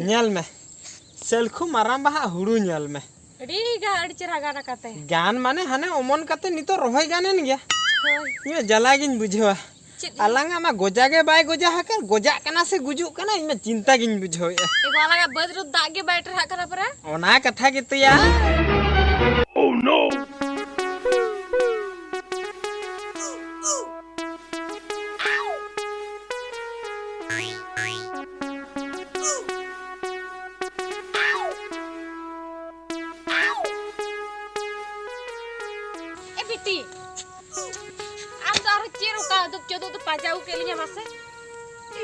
nyal me selku marang baha huru nyal me gan mane hane omon kate nito rohoy ganen gya ᱤᱧ ᱡᱟᱞᱟᱜᱤᱧ ᱵᱩᱡᱷᱟᱹᱣᱟ ᱟᱞᱟᱝ ᱟᱢᱟ ᱜᱚᱡᱟᱜᱮ ᱵᱟᱭ ᱜᱚᱡᱟ ᱦᱟᱠᱟᱨ ᱜᱚᱡᱟᱜ ᱠᱟᱱᱟ ᱥᱮ ᱜᱩᱡᱩᱜ ᱠᱟᱱᱟ ᱤᱧ ᱪᱤᱱᱛᱟ ᱜᱤᱧ ᱵᱩᱡᱷᱟᱹᱣᱮᱜᱼᱟ ᱮᱜᱚ ᱟᱞᱟᱝᱟ ᱵᱟᱹᱫ ᱨᱮ ᱫᱟᱜ ᱜᱮ ᱵᱟᱭ ᱴᱨᱟᱦᱟᱜ ᱠᱟᱱᱟ ᱯᱟᱨᱟ ᱚᱱᱟ ᱠᱟᱛᱷᱟ ᱜᱮᱛᱚᱭᱟ ᱳ नो ए बिटी आप तो आरो चेर का तो चोदो तो पाजाऊ के लिए मासे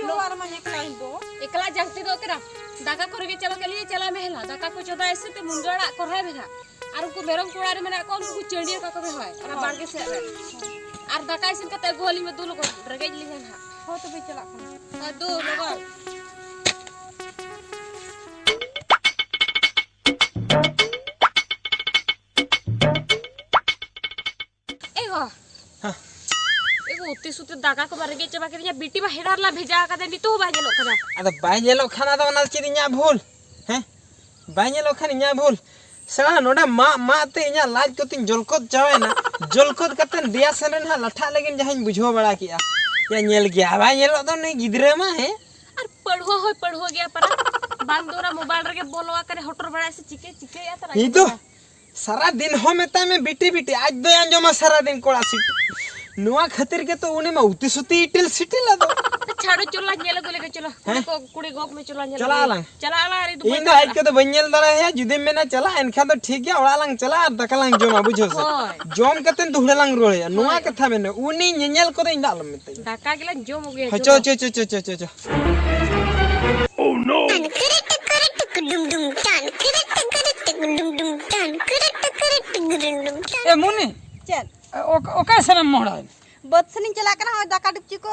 लो आर माने एकला जंगती दो तेरा दाका को गे चलो के लिए चला मेहला दाका को चोदा ऐसे ते मुंजड़ा करहाय मेहा आर को मेरम कोड़ा रे मेना कोन को चंडिया का कबे होय और बाड़गे से आर दाका इसिन कते गोली में दुल को रगेज लिए ना हो तो बे चला खन हां दो लगो एगो हां एगो उती सुते दाका को बारे गे चबा के दिया बिटी बा हेडारला भेजा का दे तो बा गेलो कना अदा बाय जेलो खाना दो ना चिदिnya भूल हैं बाय जेलो खान इnya भूल सला नोडा मा ते इnya लाज को तिन जलकोत जावेना जलकोत कतन दिया सेन हा लठा लगिन जहां बुझो बड़ा किया या नेल गया बाय जेलो तो नहीं गिदरे मा है और पढ़ो गया पर बांदोरा मोबाइल रे बोलवा करे हटर बड़ा से चिके या तरह ई तो सारा दिन हो मेता में बिटी आज दो अंजमा सारा दिन कोड़ा सिटी नुआ खातिर के तो उनी मा उती सुती इटिल सिटी ला दो छाड़ो चला नेल गोले के चलो को कुड़ी गोक में चला नेल चला आला रे तू इन आज के तो बन्यल दरा है जुदे मेना चला एनखा तो ठीक है ओड़ा लंग चला दकलंग जोमा बुझो से जोम कतन दुहड़लंग रोले नुआ कथा में उनी नेनेल को इन दाल में दाका गेला जोम हो गया चो ओ नो ए मुनी चल ओका सनम मोड़ा बद सनी चला कना हो दाका डिपची को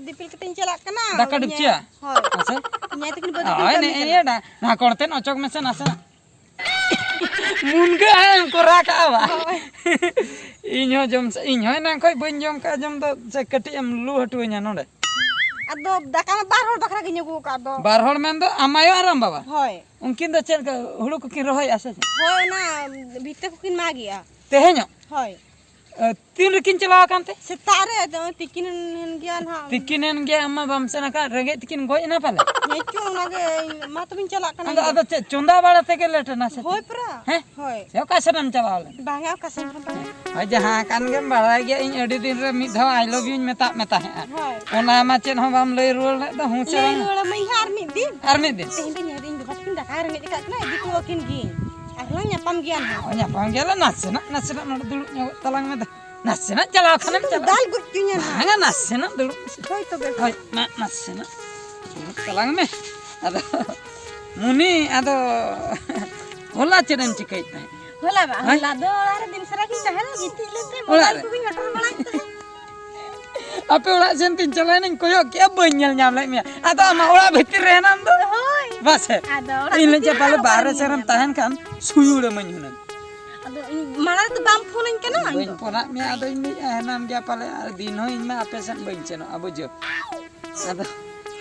दिपिल कटिन चला कना दाका डिपचिया हो अच्छा न्याय तकिन बद आय ने ये ना करते न चौक में से नासा मुनगा कोरा का बा इन्हो जम से इन्हो ना कोई बन जम का जम तो से कटी एम लू हटुया नोडे अदो दाका में बार होड़ बखरा गिने को का दो बार होड़ में तो अमायो आराम बाबा होय उनकिन तो चल हुड़ू को किन रहोय आसे होय ना भीतर को किन मा गया तेहेनो होय तीन रकिन चला कांते सेतारे तो तिकिन गया ना तिकिनन गया अम्मा बमसे ना का रगे तिकिन गोय ना पाले नेचो ना गे मा तो बिन चला कना अदो चुंदा बाड़ा ते के लेट ना से होय परा हैं होय से का सनम चलावले बांगा का सन हाय जहां कान गेम बाड़ा गया इन एडी दिन रे मिद धाव आई लव यू मेता है होय ओना मा चेन हो बाम लई रोल द हूं से लोड़ा मै हार मी दिन आर में दिन तेहिन दिन दिन बकिन दाका रे का ना दी को किन गिन अहला न्यापम गियान हा ओnya panggela nasena न दुलु तलंग में nasena चला खनम चला दाल गुटिया हांगा nasena दुलु होय तो बे हाय ना nasena तलंग में अदो मुनी अदो होला चेनम चिकैत है होला बा होला दो आरे दिन सरा की कहल गीती लेते मोबाइल को भी हटर बड़ा आपे ओड़ा सेन तिन चलाय नन कोयो के बन्यल नाम लाई में अदो अमा ओड़ा भीतर रहनम दो होय बस है आदो इन ले पाले बाहर सेरम तहन खान सुयुड़े मन हुनन आदो मारा तो बाम फोन इन केना बइन पोना में आदो इन नाम गया पाले दिन हो इन में आपे सन बइन चनो अब जो आदो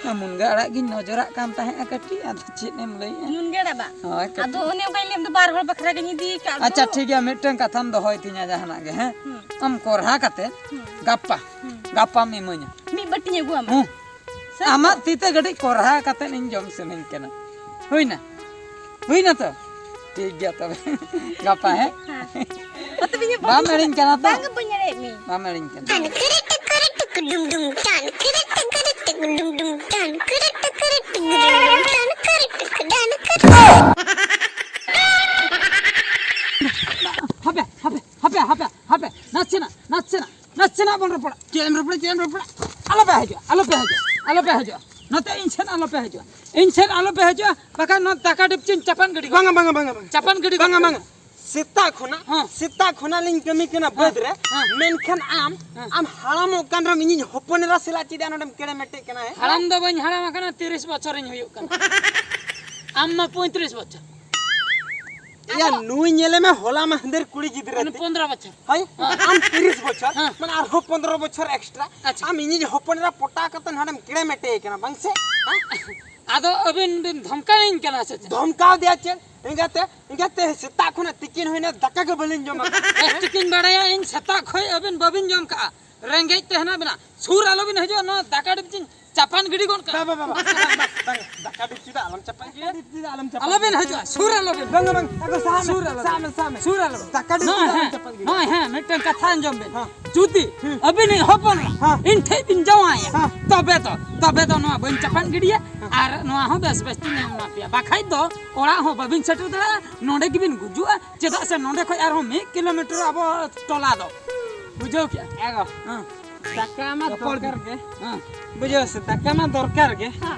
मुनगा अड़ा गिन नजरा काम ताहे कटी आदो चेनेम लई मुनगेड़ा बा हाय आदो ओने गइलेम तो बार होड़ बखरा गनी दी का अच्छा ठीक है मिटन कथम दो होय तिना जहाना गे हैं हम कोरहा कते गप्पा में मन्या मी बटिए गु हम आमा तीते गडी कोरहा कते इन जम से नहीं केना होइना तो ठीक गया तब गप्पा है तो भी बा मेरिन केना तो बांग बन्यरे मी बा मेरिन केना हबे नचना बन रपड़ा चेम रपड़ा आलो पे हजो नते इंसन आलो पे हजो बका न ताका डिपचिन चपन गडी बांगा सीता खोना लिंग कमी केना बद रे मेनखान आम हालाम कान रे मिनी होपनेरा सिला चिदा नडम केड़े मेटे केना है हालाम दो बन हालाम कना 30 बछर इन होयो कना आम्मा 35 बच्चा या नुई नेले में होला महंदर कुड़ी गिदरे 15 बच्चा हाय आम 30 बछर हाँ। मन आर हो 15 बछर एक्स्ट्रा अच्छा। आम इनी होपनरा पोटा कतन हडम किड़े मेटे केना बंगसे आदो अबिन बिन धमका नहीं केना से धमकाव दिया चेन इंगाते सेता खुना तिकिन होइना दका के बलिन जमा टिकिन बड़ाया इन सता खोय अबिन बबिन जम का रेंगे तेहना बिना सूर आलो बिन हजो न दाका डिपचिन चापान गिडी कोन का बाबा दका डिपचिदा आलम चपा डिपचिदा आलम चपा आलो बिन हजो सूर आलो बिन बंग अगो सामे सूर आलो दका ना डिपचिदा है आलम चपा ना है मिटन कथा जम बिन हाँ। जुती अबिन होपन हाँ। इन थे बिन जवाया हाँ। तबे तो नो बन चापान गिडिया आर नो हो बेस बेस तिन ना पिया बाखाई दो ओड़ा हो बबिन सेटु दला नोडे गिबिन गुजुआ चेदा से नोडे खय आर हो 1 किलोमीटर अब टोला दो बुझो क्या एगो हां दका मा दरकार के हां बुझो से दका मा दरकार के हां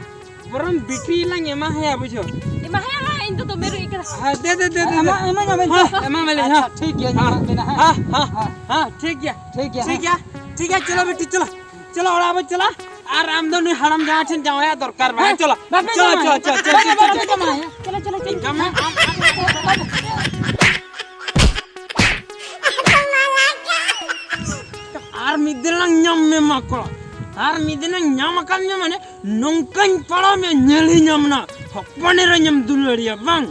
बरम बिक्री लंग एमा है बुझो इमा है इन तो मेरे इकरा हां दे एमा एमा मिले अच्छा, हां ठीक है बिना है हां ठीक है ठीक है चलो बेटी चलो और अब चला और आमदो नहीं हड़म जहां छन जावया दरकार बा चलो चलो इनकम है आर मिदलंग nyam me makro आर मिदलंग nyam kan nya mane nongkan pala me nyeli nyamna hopane ra nyam dulariya bang